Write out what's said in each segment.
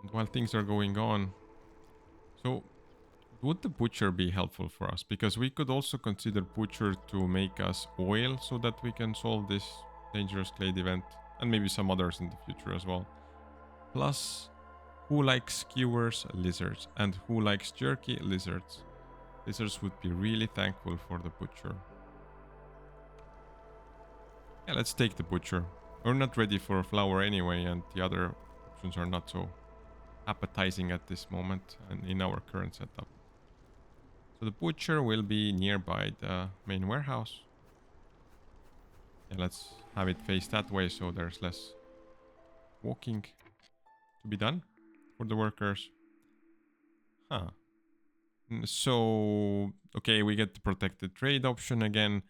And while things are going on, so would the butcher be helpful for us? Because we could also consider butcher to make us oil so that we can solve this dangerous clade event and maybe some others in the future as well. Plus, who likes skewers? Lizards. And who likes jerky? Lizards. Lizards would be really thankful for the butcher. Yeah, let's take the butcher. We're not ready for a flower anyway, and the other options are not so appetizing at this moment and in our current setup. So the butcher will be nearby the main warehouse. Yeah, let's have it face that way so there's less walking to be done for the workers. Huh. So, okay, we get the protected trade option again.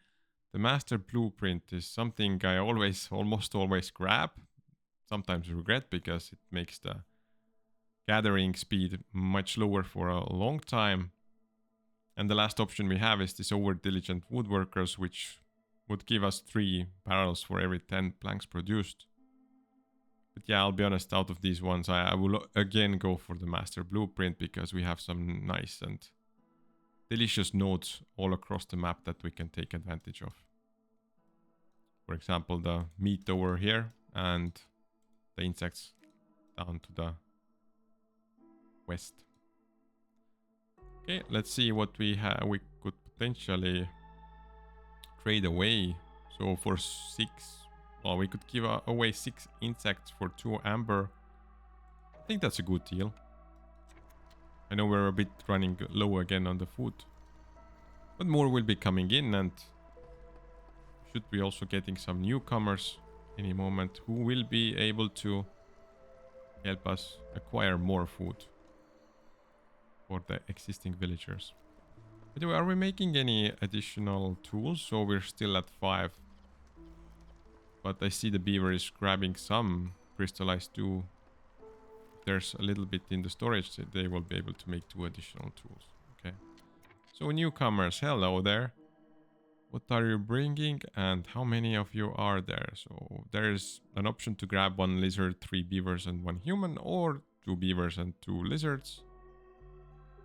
The master blueprint is something I almost always grab. Sometimes regret because it makes the gathering speed much lower for a long time. And the last option we have is this over diligent woodworkers, which would give us 3 barrels for every 10 planks produced. But yeah, I'll be honest, out of these ones, I will again go for the master blueprint because we have some nice and delicious nodes all across the map that we can take advantage of. For example, the meat over here and the insects down to the west. Okay, let's see what we could potentially trade away. So for 6, well, we could give away 6 insects for 2 amber. I think that's a good deal. I know we're a bit running low again on the food, but more will be coming in, and should be also getting some newcomers any moment who will be able to help us acquire more food for the existing villagers. By the way, are we making any additional tools? So we're still at 5. But I see the beaver is grabbing some crystallized dew. If there's a little bit in the storage, they will be able to make 2 additional tools. Okay. So newcomers, hello there. What are you bringing and how many of you are there? So there's an option to grab 1 lizard, 3 beavers and 1 human, or 2 beavers and 2 lizards.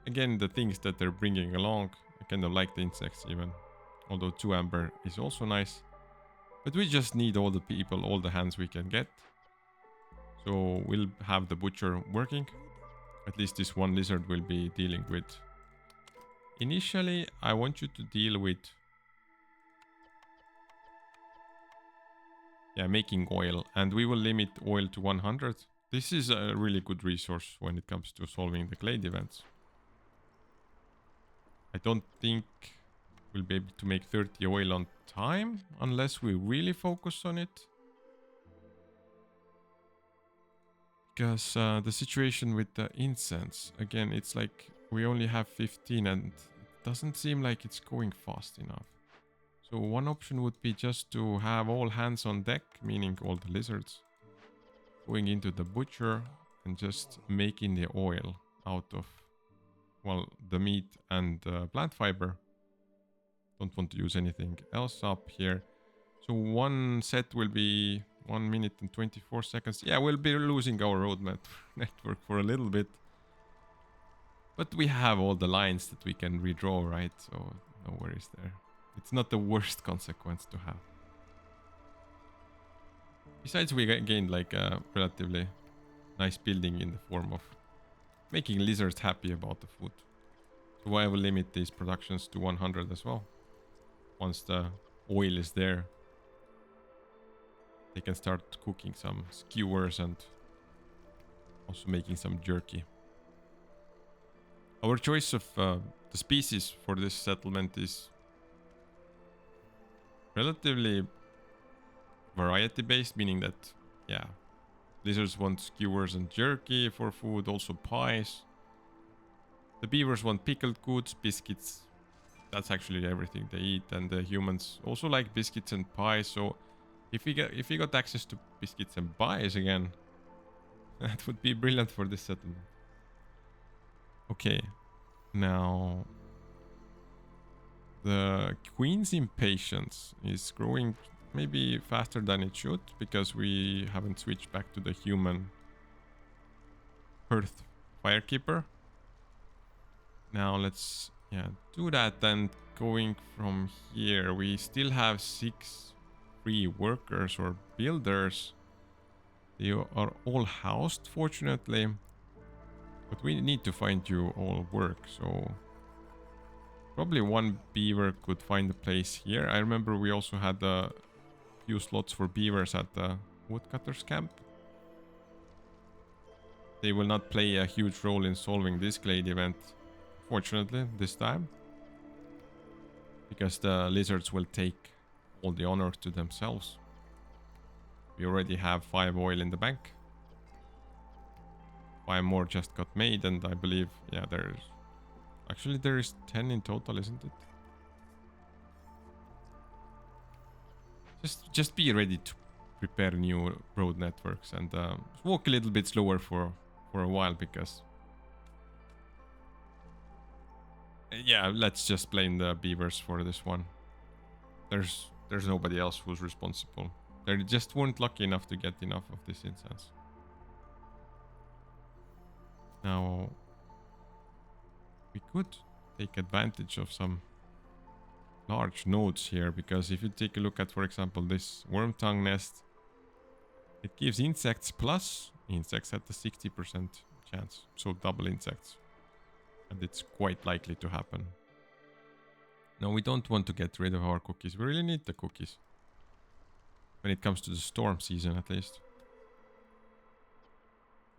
Again, the things that they're bringing along, I kind of like the insects even. Although 2 amber is also nice. But we just need all the people, all the hands we can get. So we'll have the butcher working. At least this 1 lizard will be dealing with. Initially, I want you to deal with... yeah, making oil. And we will limit oil to 100. This is a really good resource when it comes to solving the clade events. I don't think we'll be able to make 30 oil on time unless we really focus on it. Because the situation with the incense, again, it's like we only have 15 and it doesn't seem like it's going fast enough. So one option would be just to have all hands on deck, meaning all the lizards, going into the butcher and just making the oil out of, well, the meat and plant fiber. Don't want to use anything else up here. So one set will be 1 minute and 24 seconds. Yeah, we'll be losing our roadmap network for a little bit. But we have all the lines that we can redraw, right? So no worries there. It's not the worst consequence to have. Besides, we gained like a relatively nice building in the form of making lizards happy about the food. So I will limit these productions to 100 as well. Once the oil is there, they can start cooking some skewers and also making some jerky. Our choice of the species for this settlement is relatively variety based, meaning that, yeah, lizards want skewers and jerky for food, also pies. The beavers want pickled goods, biscuits. That's actually everything they eat, and the humans also like biscuits and pies. So if we got access to biscuits and pies again, that would be brilliant for this settlement. Okay, now the queen's impatience is growing maybe faster than it should because we haven't switched back to the human Hearth Firekeeper. Now let's do that. And going from here, we still have 6 free workers or builders. They are all housed, fortunately. But we need to find you all work, so probably one beaver could find a place here. I remember we also had a few slots for beavers at the woodcutters camp. They will not play a huge role in solving this glade event, fortunately, this time. Because the lizards will take all the honor to themselves. We already have 5 oil in the bank. 5 more just got made, and I believe, yeah, there's... Actually, there is 10 in total, isn't it? Just be ready to prepare new road networks and walk a little bit slower for a while, because... Yeah, let's just blame the beavers for this one. There's nobody else who's responsible. They just weren't lucky enough to get enough of this incense. Now, we could take advantage of some large nodes here, because if you take a look at, for example, this worm tongue nest, it gives insects plus insects at the 60% chance, so double insects, and it's quite likely to happen. No, we don't want to get rid of our cookies. We really need the cookies when it comes to the storm season, at least.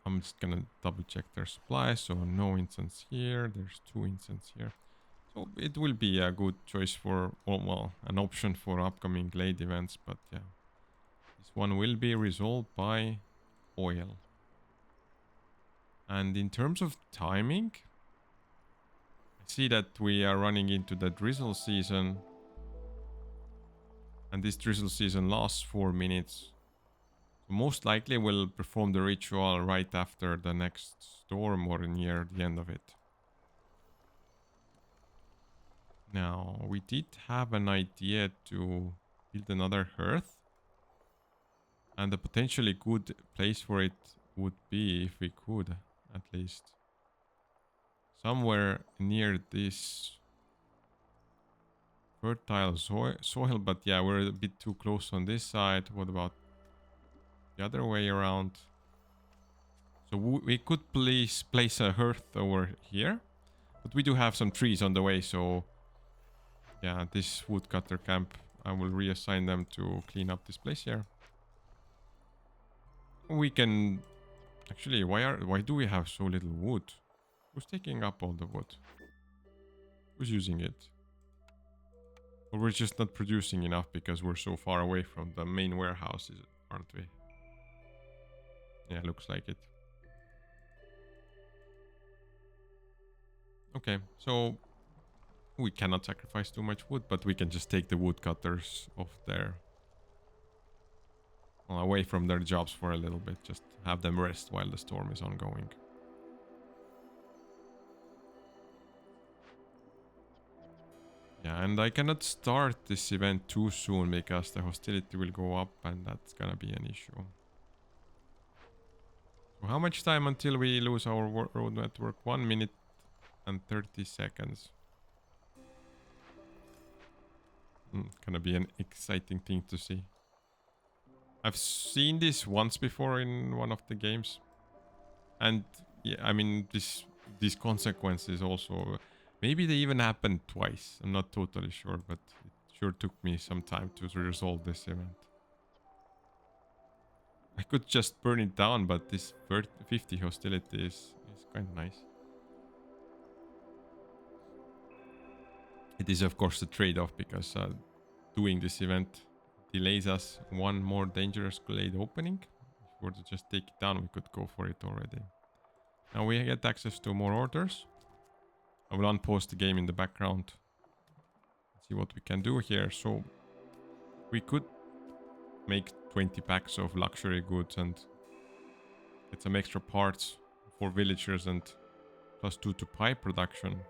I'm just gonna double check their supplies. So no incense here. There's 2 incense here. So it will be a good choice for, well, an option for upcoming glade events. But yeah, this one will be resolved by oil. And in terms of timing, I see that we are running into the drizzle season. And this drizzle season lasts 4 minutes. Most likely we'll perform the ritual right after the next storm or near the end of it. Now, we did have an idea to build another hearth. And a potentially good place for it would be, if we could, at least, somewhere near this fertile soil. But yeah, we're a bit too close on this side. What about the other way around? So we could place a hearth over here, but we do have some trees on the way, so yeah, this woodcutter camp, I will reassign them to clean up this place here. We can actually, why do we have so little wood? Who's taking up all the wood? Who's using it? Or we're just not producing enough because we're so far away from the main warehouses, aren't we? Yeah, looks like it. Okay, so we cannot sacrifice too much wood, but we can just take the woodcutters off there. Well, away from their jobs for a little bit. Just have them rest while the storm is ongoing. Yeah, and I cannot start this event too soon because the hostility will go up and that's gonna be an issue. So how much time until we lose our road network? 1 minute and 30 seconds. Gonna be an exciting thing to see. I've seen this once before in one of the games. And yeah, I mean, these consequences also... Maybe they even happened twice. I'm not totally sure, but it sure took me some time to resolve this event. I could just burn it down, but this 50 hostility is kind of nice. It is, of course, a trade-off because doing this event delays us one more dangerous glade opening. If we were to just take it down, we could go for it already. Now we get access to more orders. I will unpause the game in the background. See what we can do here. So we could make 20 packs of luxury goods and get some extra parts for villagers and +2 to pie production.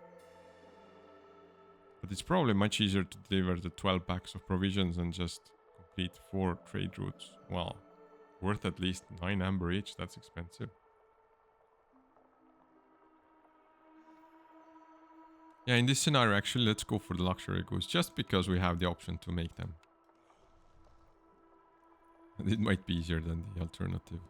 But it's probably much easier to deliver the 12 packs of provisions and just complete 4 trade routes. Well, worth at least 9 amber each. That's expensive. Yeah, in this scenario, actually, let's go for the luxury goods, just because we have the option to make them. And it might be easier than the alternative.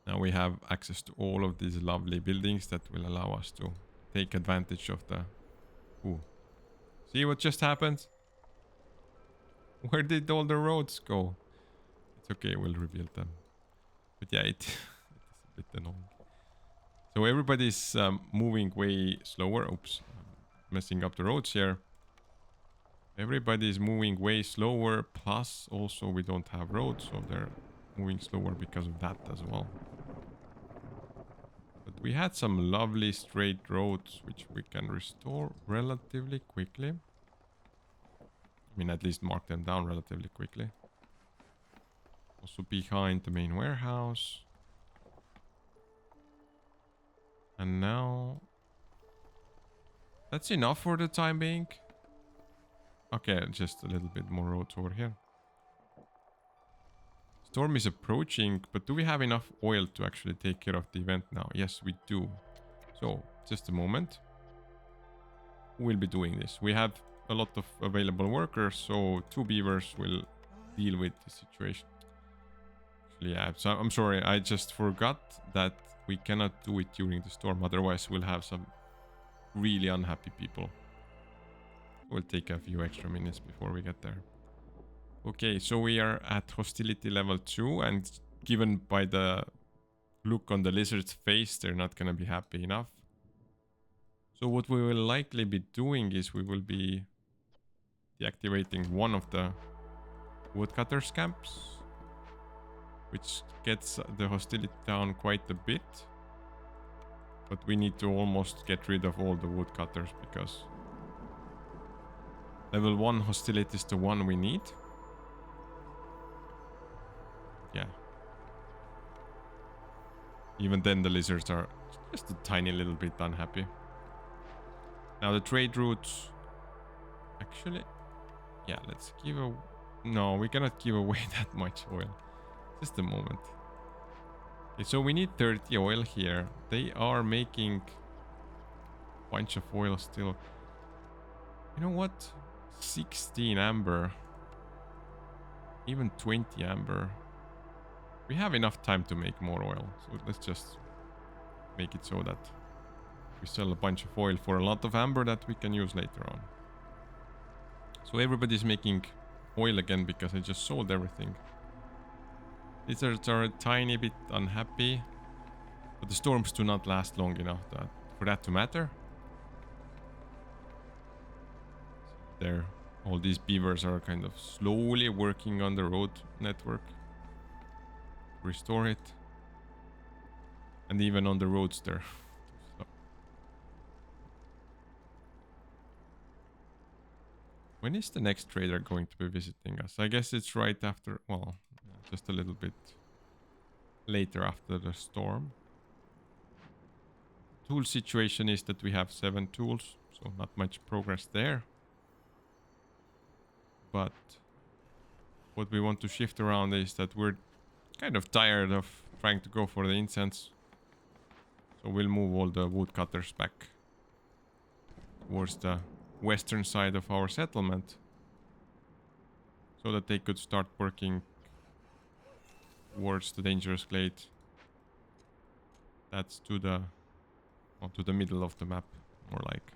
Now we have access to all of these lovely buildings that will allow us to take advantage of the... Ooh. See what just happened? Where did all the roads go? It's okay, we'll rebuild them. But yeah, it is a bit annoying. So everybody's moving way slower. Oops, messing up the roads here. Everybody's moving way slower. Plus, also we don't have roads, so they're moving slower because of that as well. But we had some lovely straight roads, which we can restore relatively quickly. I mean, at least mark them down relatively quickly. Also behind the main warehouse. And now... That's enough for the time being. Okay, just a little bit more roads over here. Storm is approaching, but do we have enough oil to actually take care of the event now? Yes, we do. So, just a moment. We'll be doing this. We have a lot of available workers, so 2 beavers will deal with the situation. Actually, yeah, so I'm sorry, I just forgot that we cannot do it during the storm, otherwise we'll have some really unhappy people. We'll take a few extra minutes before we get there. Okay, so we are at hostility level 2, and given by the look on the lizard's face, they're not gonna be happy enough. So what we will likely be doing is we will be deactivating one of the woodcutters camps, which gets the hostility down quite a bit. But we need to almost get rid of all the woodcutters because level 1 hostility is the one we need. Yeah. Even then the lizards are just a tiny little bit unhappy. Now the trade routes... Actually... Yeah, let's give a... No, we cannot give away that much oil. Just a moment. Okay, so we need 30 oil here. They are making a bunch of oil still. You know what? 16 amber. Even 20 amber. We have enough time to make more oil. So let's just make it so that we sell a bunch of oil for a lot of amber that we can use later on. So everybody's making oil again because I just sold everything. Lizards are a tiny bit unhappy, but the storms do not last long enough for that to matter. There, all these beavers are kind of slowly working on the road network. Restore it. And even on the roads there. So. When is the next trader going to be visiting us? I guess it's right after, well, just a little bit later after the storm. Tool situation is that we have 7 tools, so not much progress there. But what we want to shift around is that we're kind of tired of trying to go for the incense. So we'll move all the woodcutters back towards the western side of our settlement so that they could start working towards the dangerous glade. That's to the middle of the map, more like.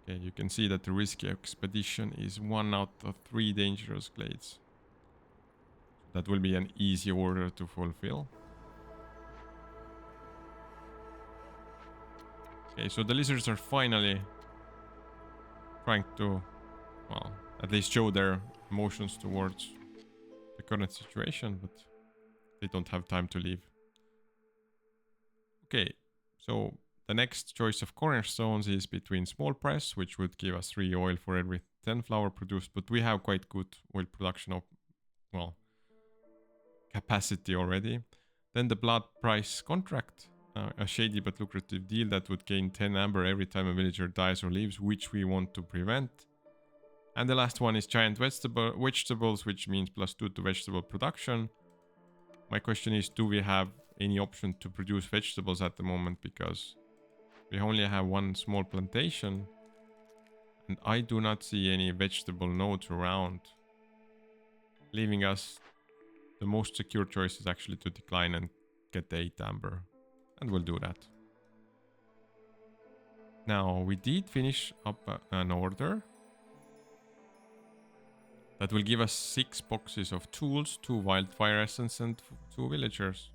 Okay, you can see that the risky expedition is 1 out of 3 dangerous glades. That will be an easy order to fulfill. Okay, so the lizards are finally trying to, well, at least show their emotions towards the current situation, but they don't have time to leave. Okay, so the next choice of cornerstones is between small press, which would give us 3 oil for every 10 flour produced, but we have quite good oil production of, well, capacity already. Then the blood price contract, a shady but lucrative deal that would gain 10 amber every time a villager dies or leaves, which we want to prevent. And the last one is giant vegetables, which means +2 to vegetable production. My question is, do we have any option to produce vegetables at the moment because we only have one small plantation and I do not see any vegetable nodes around, leaving us the most secure choice is actually to decline and get the 8 amber, and we'll do that. Now, we did finish up an order that will give us 6 boxes of tools, 2 wildfire essence, and 2 villagers.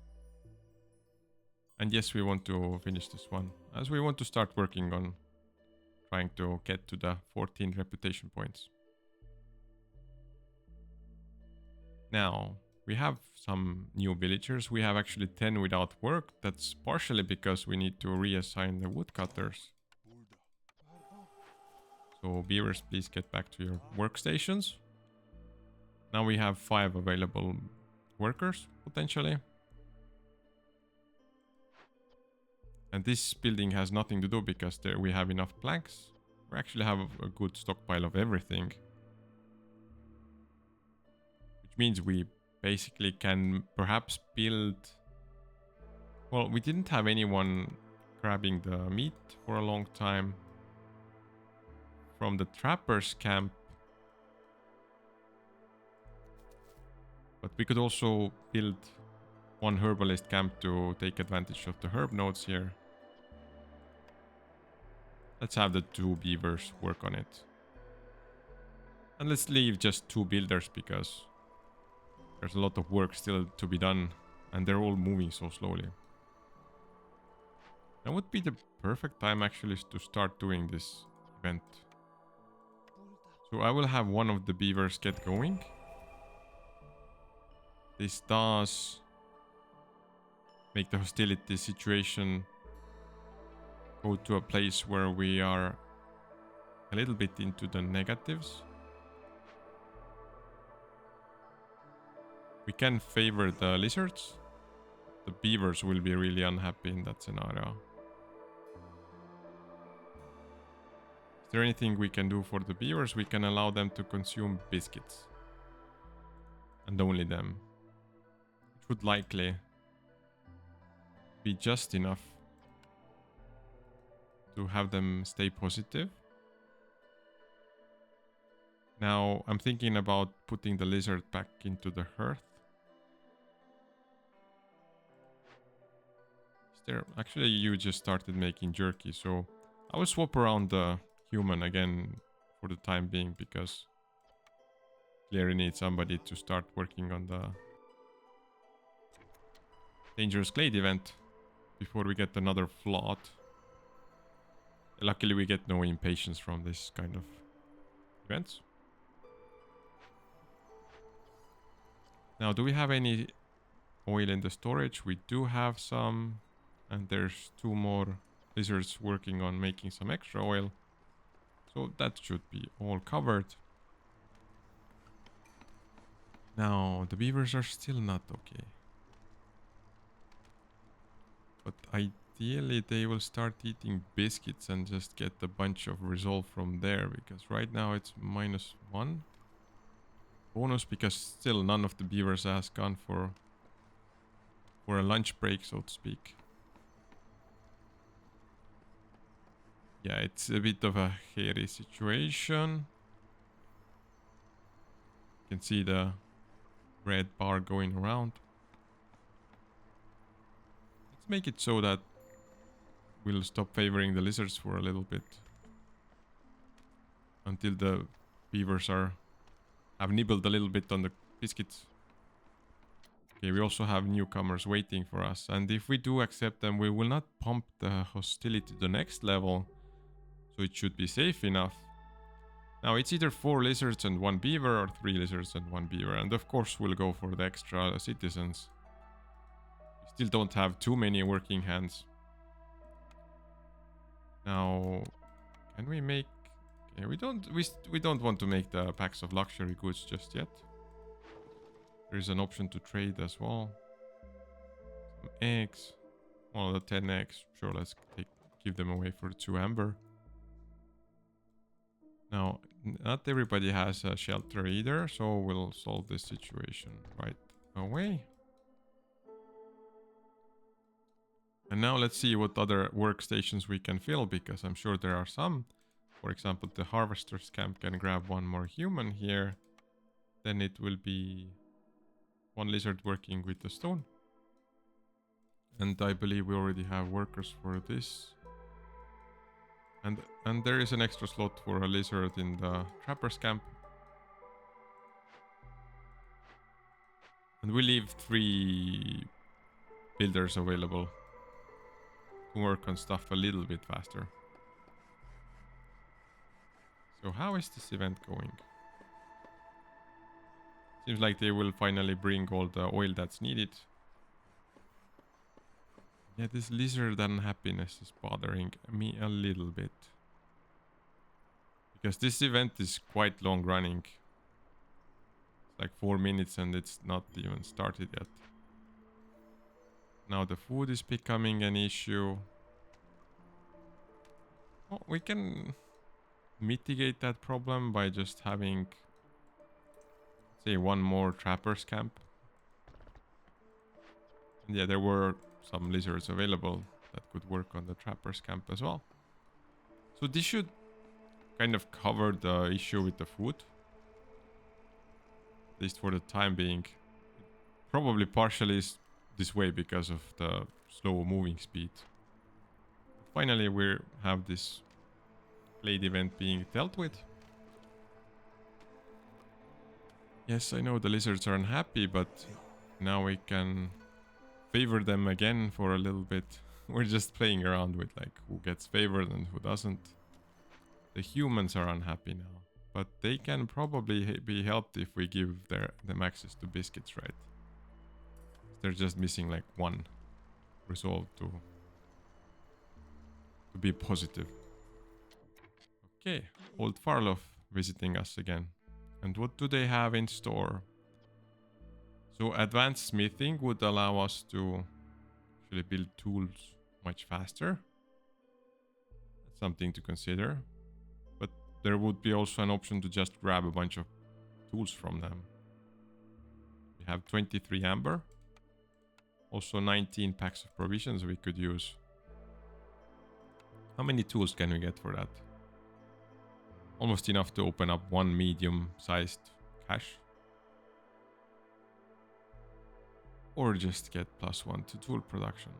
And yes, we want to finish this one, as we want to start working on trying to get to the 14 reputation points. Now, we have some new villagers. We have actually 10 without work. That's partially because we need to reassign the woodcutters. So beavers, please get back to your workstations. Now we have 5 available workers, potentially. And this building has nothing to do because there we have enough planks. We actually have a good stockpile of everything. Which means we basically can perhaps build... Well, we didn't have anyone grabbing the meat for a long time. From the trappers camp. But we could also build one herbalist camp to take advantage of the herb nodes here. Let's have the 2 beavers work on it. And let's leave just 2 builders because there's a lot of work still to be done and they're all moving so slowly. That would be the perfect time actually to start doing this event. So I will have one of the beavers get going. This does make the hostility situation go to a place where we are a little bit into the negatives. We can favor the lizards. The beavers will be really unhappy in that scenario. Is there anything we can do for the beavers? We can allow them to consume biscuits. And only them. Which would likely be just enough to have them stay positive. Now I'm thinking about putting the lizard back into the hearth. Is there... Actually, you just started making jerky, so I will swap around the human again for the time being because clearly need somebody to start working on the dangerous glade event before we get another flood. Luckily we get no impatience from this kind of events. Now, do we have any oil in the storage? We do have some, and there's 2 more lizards working on making some extra oil. So that should be all covered. Now, the beavers are still not okay. But ideally they will start eating biscuits and just get a bunch of resolve from there, because right now it's -1 bonus because still none of the beavers has gone for a lunch break, so to speak. Yeah, it's a bit of a hairy situation. You can see the red bar going around. Let's make it so that we'll stop favoring the lizards for a little bit. Until the beavers have nibbled a little bit on the biscuits. Okay, we also have newcomers waiting for us. And if we do accept them, we will not pump the hostility to the next level. So it should be safe enough. Now it's either 4 lizards and 1 beaver or 3 lizards and 1 beaver. And of course we'll go for the extra citizens. We still don't have too many working hands. Now, can we make... Okay, we don't want to make the packs of luxury goods just yet. There is an option to trade as well. Some eggs. Well, the 10 eggs. Sure, let's give them away for 2 amber. Now, not everybody has a shelter either, so we'll solve this situation right away. And now let's see what other workstations we can fill, because I'm sure there are some. For example, the harvester's camp can grab one more human here. Then it will be one lizard working with the stone. And I believe we already have workers for this. And there is an extra slot for a lizard in the trapper's camp. And we leave 3 builders available to work on stuff a little bit faster. So how is this event going? Seems like they will finally bring all the oil that's needed. Yeah, this lizard unhappiness is bothering me a little bit. Because this event is quite long running. It's like 4 minutes and it's not even started yet. Now the food is becoming an issue. Well, we can mitigate that problem by just having, say, one more trapper's camp. And yeah, there were some lizards available that could work on the trapper's camp as well. So this should kind of cover the issue with the food. At least for the time being. Probably partially is this way because of the slow moving speed. Finally we have this played event being dealt with. Yes, I know the lizards are unhappy, but now we can favor them again for a little bit. We're just playing around with like who gets favored and who doesn't. The humans are unhappy now, but they can probably be helped if we give them access to biscuits, right? They're just missing like one resolve to be positive. Okay, old Farloff visiting us again. And what do they have in store? So advanced smithing would allow us to actually build tools much faster. That's something to consider. But there would be also an option to just grab a bunch of tools from them. We have 23 amber. Also 19 packs of provisions we could use. How many tools can we get for that? Almost enough to open up one medium-sized cache. Or just get +1 to tool production.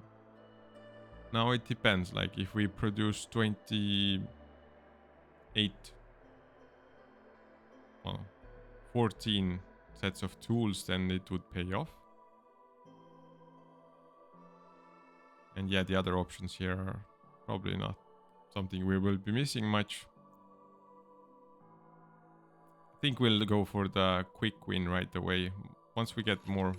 Now it depends, like if we produce 28, well, 14 sets of tools, then it would pay off. And yeah, the other options here are probably not something we will be missing much. I think we'll go for the quick win right away. Once we get more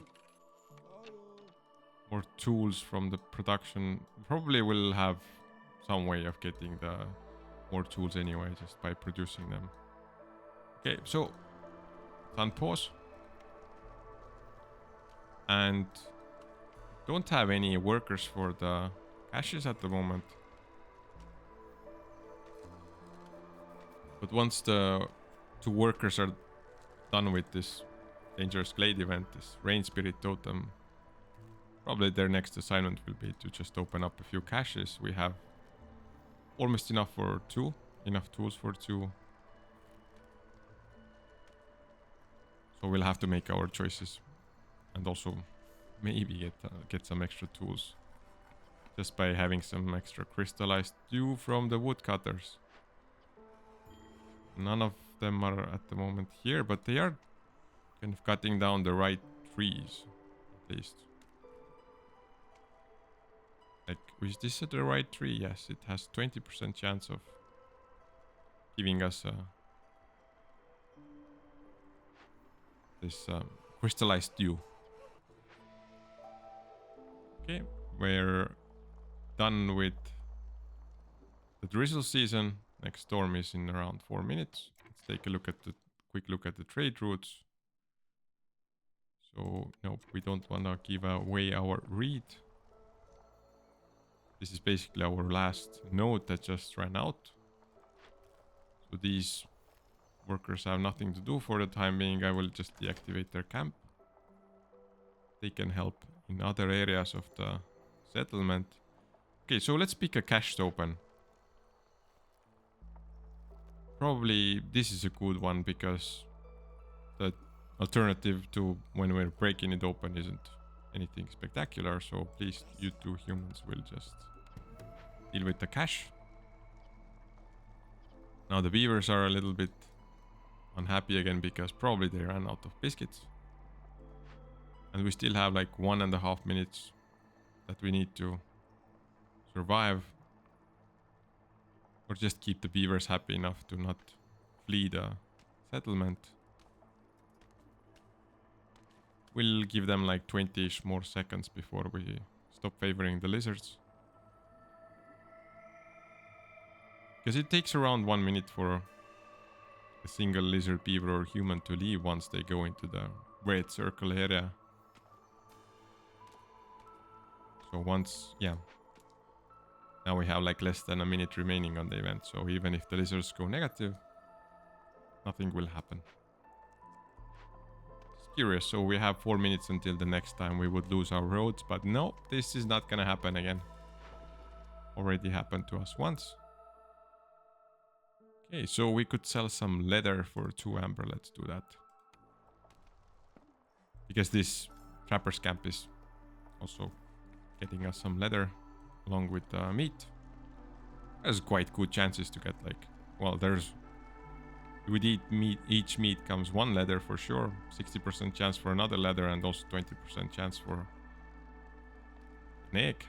tools from the production, probably we'll have some way of getting the more tools anyway, just by producing them. Okay, so unpause. And don't have any workers for the caches at the moment. But once the 2 workers are done with this dangerous glade event, this rain spirit totem, probably their next assignment will be to just open up a few caches. We have almost enough for 2, enough tools for 2. So we'll have to make our choices, and also maybe get some extra tools just by having some extra crystallized dew from the woodcutters. None of them are at the moment here, but they are kind of cutting down the right trees, at least. Like, is this the right tree? Yes, it has 20% chance of giving us this crystallized dew. Okay, we're done with the drizzle season. Next storm is in around 4 minutes. Let's take a quick look at the trade routes. So, nope, we don't want to give away our reed. This is basically our last node that just ran out. So these workers have nothing to do for the time being. I will just deactivate their camp. They can help in other areas of the settlement. Okay, so let's pick a cached open. Probably this is a good one because the alternative to when we're breaking it open isn't anything spectacular. So please, you two humans will just deal with the cache. Now the beavers are a little bit unhappy again because probably they ran out of biscuits. And we still have like 1.5 minutes that we need to survive. Or just keep the beavers happy enough to not flee the settlement. We'll give them like 20-ish more seconds before we stop favoring the lizards. Because it takes around 1 minute for a single lizard, beaver or human to leave once they go into the red circle area. So once, yeah. Now we have like less than a minute remaining on the event. So even if the lizards go negative, nothing will happen. It's curious. So we have 4 minutes until the next time we would lose our roads. But no, this is not gonna happen again. Already happened to us once. Okay, so we could sell some leather for 2 amber. Let's do that. Because this trapper's camp is also getting us some leather along with meat. There's quite good chances to get like, well, there's, with each meat comes 1 leather for sure, 60% chance for another leather, and also 20% chance for an egg.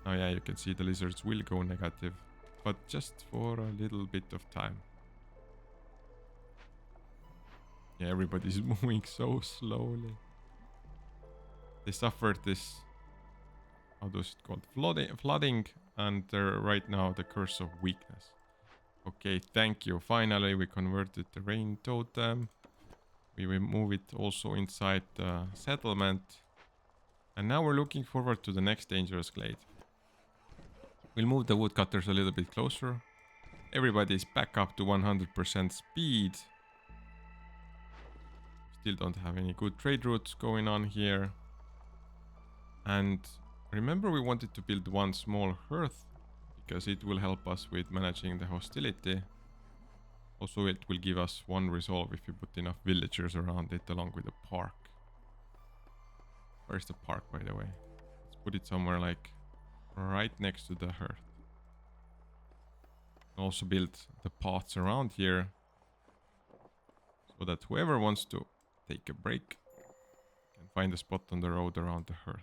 Oh yeah, you can see the lizards will go negative, but just for a little bit of time. Yeah, everybody's moving so slowly. They suffered this, how does it called, flooding, and they're right now the curse of weakness. Okay, thank you. Finally, we converted the rain totem. We will move it also inside the settlement. And now we're looking forward to the next dangerous glade. We'll move the woodcutters a little bit closer. Everybody's back up to 100% speed. Still don't have any good trade routes going on here. And remember, we wanted to build 1 small hearth because it will help us with managing the hostility. Also, it will give us 1 resolve if you put enough villagers around it along with a park. Where's the park, by the way? Let's put it somewhere like right next to the hearth. Also build the paths around here so that whoever wants to take a break can find a spot on the road around the hearth.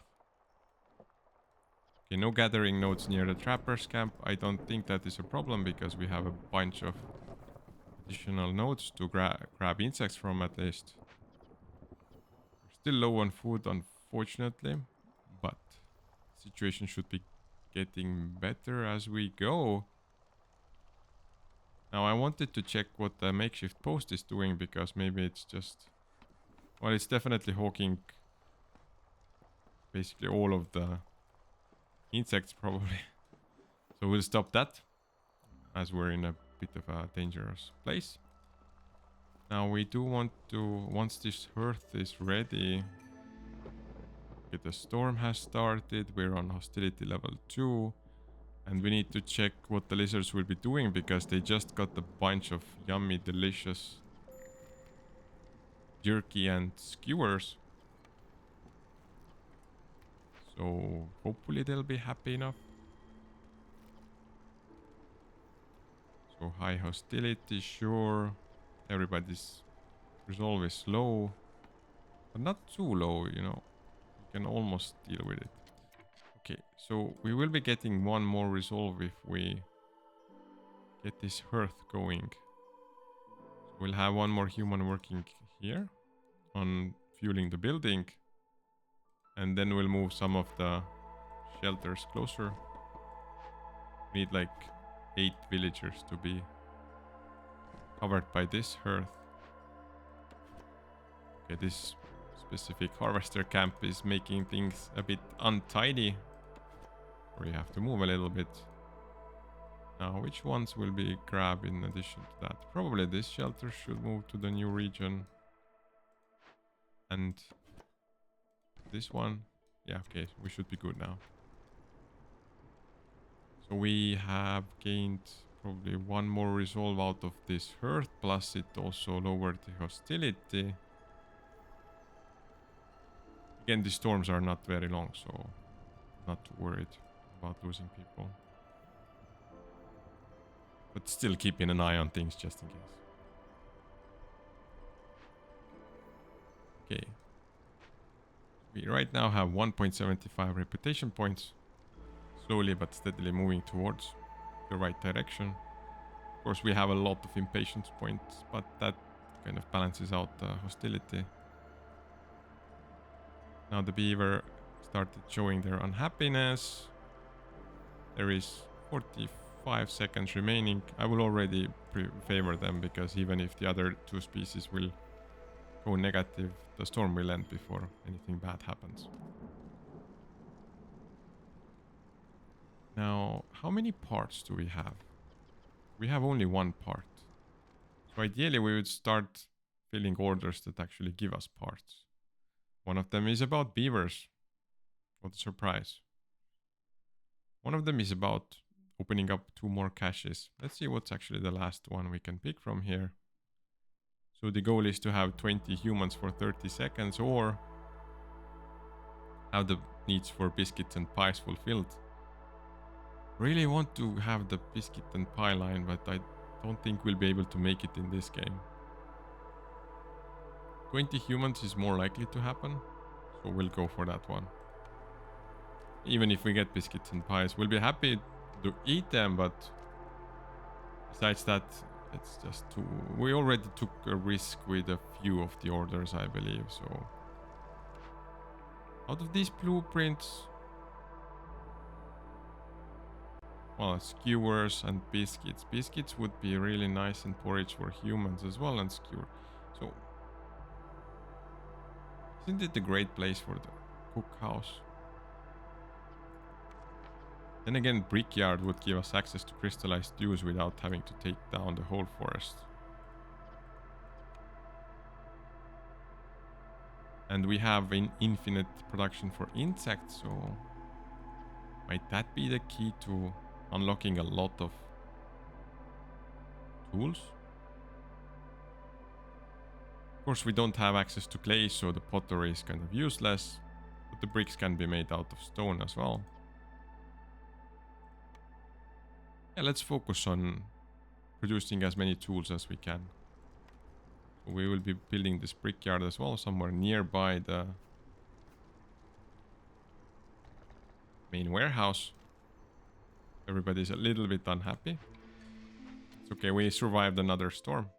Okay, no gathering nodes near the trapper's camp. I don't think that is a problem because we have a bunch of additional nodes to grab insects from at least. We're still low on food, unfortunately, but the situation should be getting better as we go. Now I wanted to check what the makeshift post is doing because maybe it's just, well, it's definitely hawking basically all of the insects probably. So we'll stop that as we're in a bit of a dangerous place. Now we do want to, once this hearth is ready, okay, the storm has started, we're on hostility level 2, and we need to check what the lizards will be doing because they just got a bunch of yummy, delicious jerky and skewers. So hopefully they'll be happy enough. So high hostility, sure. Everybody's resolve is low, but not too low, you know. You can almost deal with it. Okay, so we will be getting 1 more resolve if we get this hearth going. So we'll have 1 more human working here on fueling the building. And then we'll move some of the shelters closer. We need like 8 villagers to be covered by this hearth. Okay, this specific harvester camp is making things a bit untidy. We have to move a little bit. Now, which ones will be grabbed in addition to that? Probably this shelter should move to the new region. And this one, Yeah, okay, we should be good now. So we have gained probably one more resolve out of this hearth, plus it also lowered the hostility. Again, the storms are not very long, so not too worried about losing people. But still keeping an eye on things just in case. Okay. We right now have 1.75 reputation points. Slowly but steadily moving towards the right direction. Of course, we have a lot of impatience points, but that kind of balances out the hostility. Now the beaver started showing their unhappiness. There is 45 seconds remaining. I will already favor them because even if the other two species will go negative, the storm will end before anything bad happens. Now, how many parts do we have? We have only one part. So ideally we would start filling orders that actually give us parts. One of them is about beavers. What a surprise. One of them is about opening up 2 more caches. Let's see what's actually the last one we can pick from here. So the goal is to have 20 humans for 30 seconds or have the needs for biscuits and pies fulfilled. Really want to have the biscuit and pie line, but I don't think we'll be able to make it in this game. 20 humans is more likely to happen, so we'll go for that one. Even if we get biscuits and pies, we'll be happy to eat them, but besides that, it's just too... We already took a risk with a few of the orders, I believe, so... Out of these blueprints... Well, skewers and biscuits. Biscuits would be really nice in porridge for humans as well, and skewer. So... Isn't it a great place for the cookhouse? Then again, Brickyard would give us access to crystallized dews without having to take down the whole forest. And we have an infinite production for insects, so might that be the key to unlocking a lot of tools? Of course, we don't have access to clay, so the pottery is kind of useless, but the bricks can be made out of stone as well. Yeah, let's focus on producing as many tools as we can. We will be building this brickyard as well, somewhere nearby the main warehouse. Everybody's a little bit unhappy. It's okay, we survived another storm.